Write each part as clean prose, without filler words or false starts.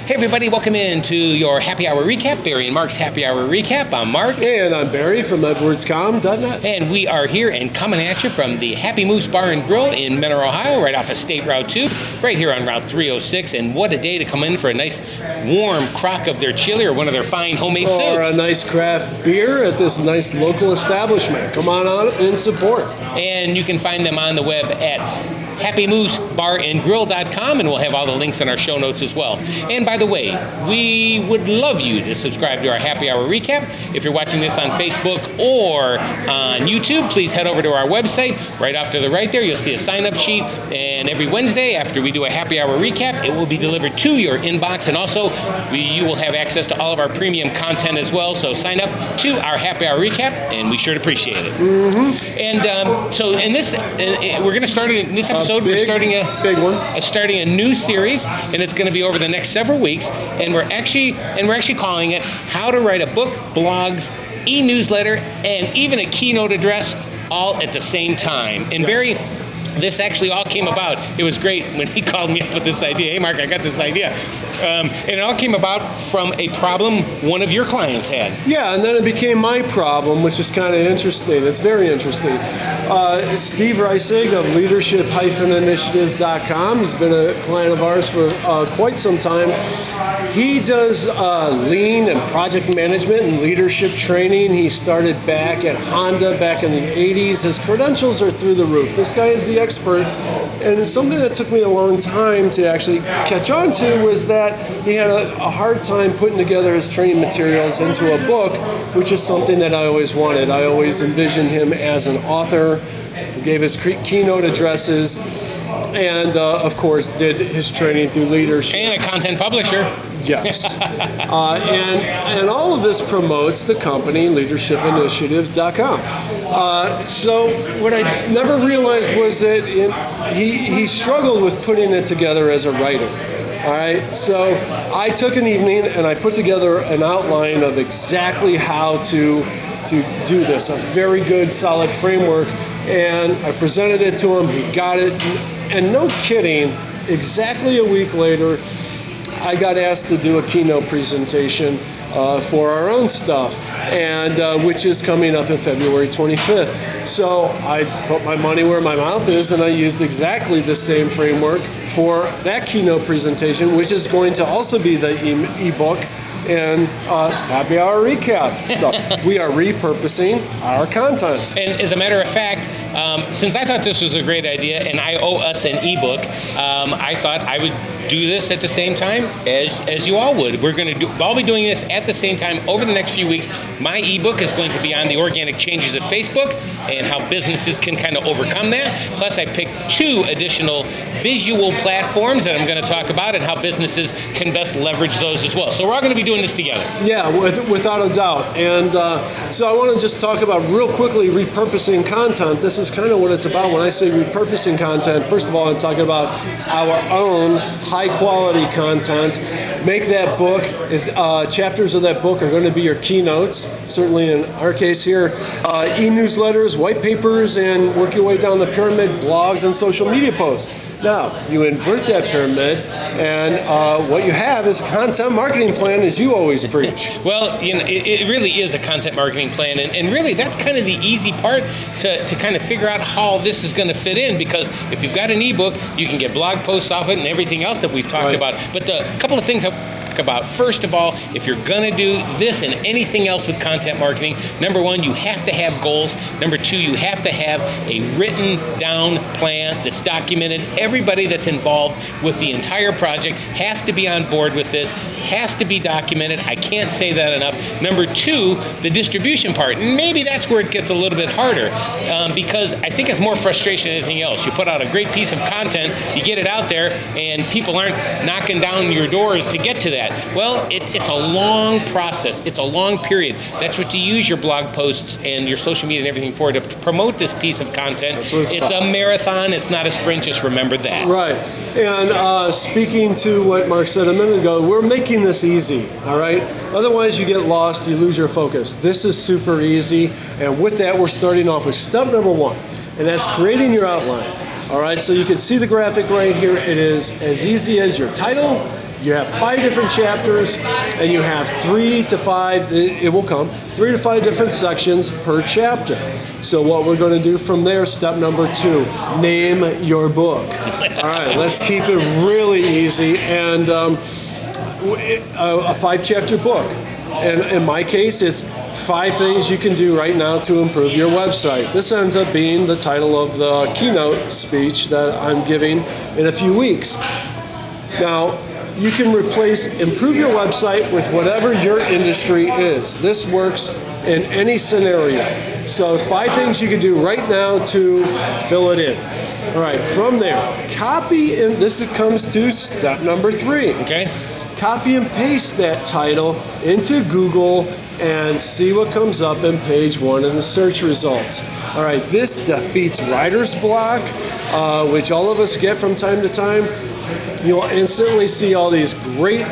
Hey everybody, welcome in to your Happy Hour Recap, Barry and Mark's Happy Hour Recap. I'm Mark. And I'm Barry from edwardscom.net. And we are here and coming at you from the Happy Moose Bar and Grill in Mentor, Ohio, right off of State Route 2, right here on Route 306. And what a day to come in for a nice warm crock of their chili or one of their fine homemade soups. Or a nice craft beer at this nice local establishment. Come on out and support. And you can find them on the web at happymoosebarandgrill.com, and we'll have all the links in our show notes as well. And by the way, we would love you to subscribe to our Happy Hour Recap. If you're watching this on Facebook or on YouTube, please head over to our website. Right off to the right there, you'll see a sign-up sheet, and every Wednesday after we do a Happy Hour Recap, it will be delivered to your inbox, and also you will have access to all of our premium content as well. So sign up to our Happy Hour Recap, and we sure appreciate it. Mm-hmm. And so in this, we're going to start in this episode. We're starting a big one. Starting a new series, and it's going to be over the next several weeks. And we're actually calling it "How to Write a Book, Blogs, eNewsletter, and even a Keynote Address all at the same time." And yes. Barry, this actually all came about. It was great when he called me up with this idea. Hey, Mark, I got this idea. And it all came about from a problem one of your clients had. Yeah, and then it became my problem, which is kind of interesting. It's very interesting. Steve Reisig of leadership-initiatives.com. He's been a client of ours for quite some time. He does lean and project management and leadership training. He started back at Honda back in the 80s. His credentials are through the roof. This guy is the expert. And something that took me a long time to actually catch on to was that he had a hard time putting together his training materials into a book, which is something that I always wanted. I always envisioned him as an author. He gave his keynote addresses, and of course did his training through leadership. And a content publisher. Yes. And all of this promotes the company, leadershipinitiatives.com. So what I never realized was that he struggled with putting it together as a writer. All right, so I took an evening and I put together an outline of exactly how to do this, a very good, solid framework, and I presented it to him. He got it, and no kidding, exactly a week later, I got asked to do a keynote presentation for our own stuff, and which is coming up in February 25th. So I put my money where my mouth is, and I used exactly the same framework for that keynote presentation, which is going to also be the ebook and Happy Hour Recap stuff. We are repurposing our content. And as a matter of fact, since I thought this was a great idea and I owe us an ebook, I thought I would do this at the same time as you all would. We're going to I'll be doing this at the same time over the next few weeks. My ebook is going to be on the organic changes of Facebook and how businesses can kind of overcome that. Plus, I picked 2 additional visual platforms that I'm going to talk about and how businesses can best leverage those as well. So we're all going to be doing this together. Yeah, without a doubt. And so I want to just talk about real quickly repurposing content. This is kind of what it's about when I say repurposing content. First of all, I'm talking about our own high-quality content. Make that book. Chapters of that book are going to be your keynotes, certainly in our case here, e-newsletters, white papers, and work your way down the pyramid, blogs, and social media posts. Now, you invert that pyramid, and what you have is a content marketing plan, as you always preach. Well, it really is a content marketing plan, and really that's kind of the easy part to kind of figure out how this is going to fit in, because if you've got an ebook, you can get blog posts off it and everything else that we've talked about. But the couple of things I talk about, first of all, if you're going to do this and anything else with content marketing, number 1, you have to have goals. Number 2, you have to have a written down plan that's documented. Everybody that's involved with the entire project has to be on board with this, has to be documented. I can't say that enough. Number 2, the distribution part. Maybe that's where it gets a little bit harder, because I think it's more frustration than anything else. You put out a great piece of content, you get it out there, and people aren't knocking down your doors to get to that. Well, it's a long process. It's a long period. That's what you use your blog posts and your social media and everything for, to promote this piece of content. It's a marathon. It's not a sprint. Just remember that. Right. And speaking to what Mark said a minute ago, we're making this easy, all right? Otherwise, you get lost. You lose your focus. This is super easy. And with that, we're starting off with step number 1, and that's creating your outline. All right, so you can see the graphic right here. It is as easy as your title, You have 5 different chapters, and you have 3 to 5, it will come, 3 to 5 different sections per chapter. So what we're going to do from there, step number 2, name your book. All right, let's keep it really easy. And a 5-chapter book. And in my case, it's 5 things you can do right now to improve your website. This ends up being the title of the keynote speech that I'm giving in a few weeks. Now, you can replace improve your website with whatever your industry is. This works in any scenario. So 5 things you can do right now to fill it in. All right, from there, copy, and this comes to step number 3. Okay. Copy and paste that title into Google and see what comes up in page 1 of the search results. All right, this defeats writer's block, which all of us get from time to time. You'll instantly see all these great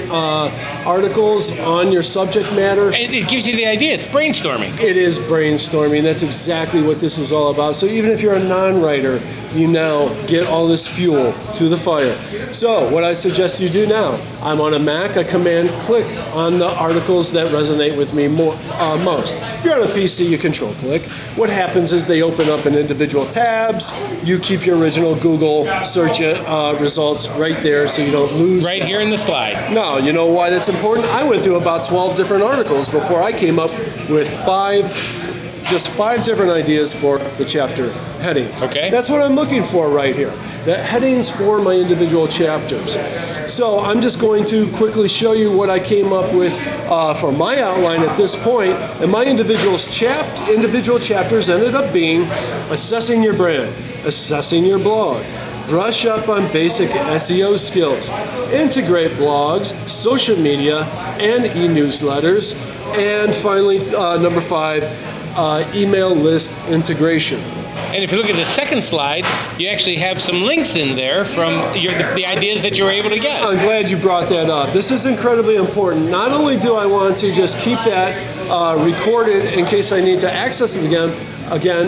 articles on your subject matter. And it gives you the idea. It's brainstorming. It is brainstorming. That's exactly what this is all about. So even if you're a non-writer, you now get all this fuel to the fire. So what I suggest you do now, I'm on a Mac, I command-click on the articles that resonate with me most. If you're on a PC, you control-click. What happens is they open up in individual tabs. You keep your original Google search results right there so you don't lose right here in the slide. No, you know why that's important? I went through about 12 different articles before I came up with 5 different ideas for the chapter headings. Okay. That's what I'm looking for right here. The headings for my individual chapters. So I'm just going to quickly show you what I came up with for my outline at this point. And my individual chapters ended up being assessing your brand, assessing your blog, brush up on basic SEO skills, integrate blogs, social media, and e-newsletters, and finally, number 5, email list integration. And if you look at the second slide, you actually have some links in there from the ideas that you were able to get. I'm glad you brought that up. This is incredibly important. Not only do I want to just keep that recorded in case I need to access it again,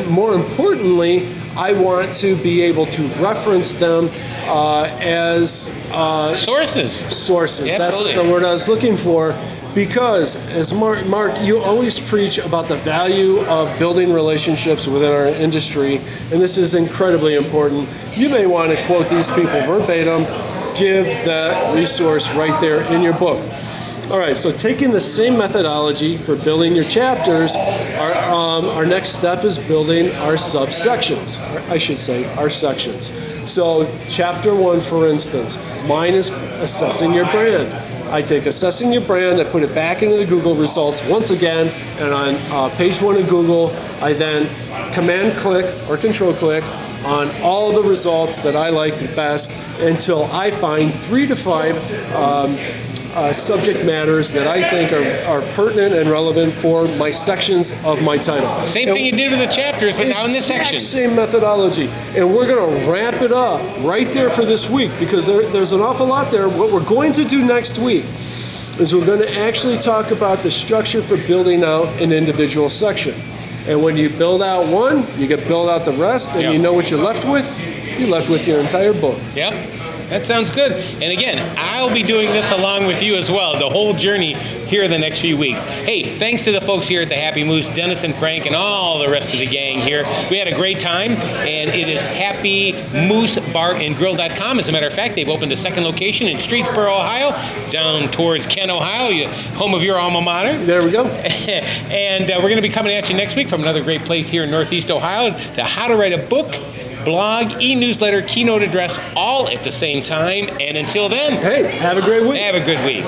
more importantly, I want to be able to reference them as sources. Sources. Yeah, that's the word I was looking for. Because, as Mark, you always preach about the value of building relationships within our industry, and this is incredibly important. You may want to quote these people verbatim, give that resource right there in your book. All right, so taking the same methodology for building your chapters, our next step is building our subsections. I should say our sections. So chapter 1, for instance, mine is assessing your brand. I take assessing your brand, I put it back into the Google results once again, and on page 1 of Google, I then command-click or control-click on all the results that I like the best until I find 3 to 5 subject matters that I think are pertinent and relevant for my sections of my title. Same thing you did with the chapters, but now in this section. Same methodology. And we're going to wrap it up right there for this week because there's an awful lot there. What we're going to do next week is we're going to actually talk about the structure for building out an individual section. And when you build out one, you can build out the rest, and you know what you're left with? You're left with your entire book. Yep. That sounds good. And again, I'll be doing this along with you as well, the whole journey here in the next few weeks. Hey, thanks to the folks here at the Happy Moose, Dennis and Frank, and all the rest of the gang here. We had a great time, and it is happymoosebarandgrill.com. As a matter of fact, they've opened a second location in Streetsboro, Ohio, down towards Kent, Ohio, home of your alma mater. There we go. And we're going to be coming at you next week from another great place here in Northeast Ohio to how to write a book, blog, e-newsletter, keynote address, all at the same time. And until then, hey, have a great week. Have a good week.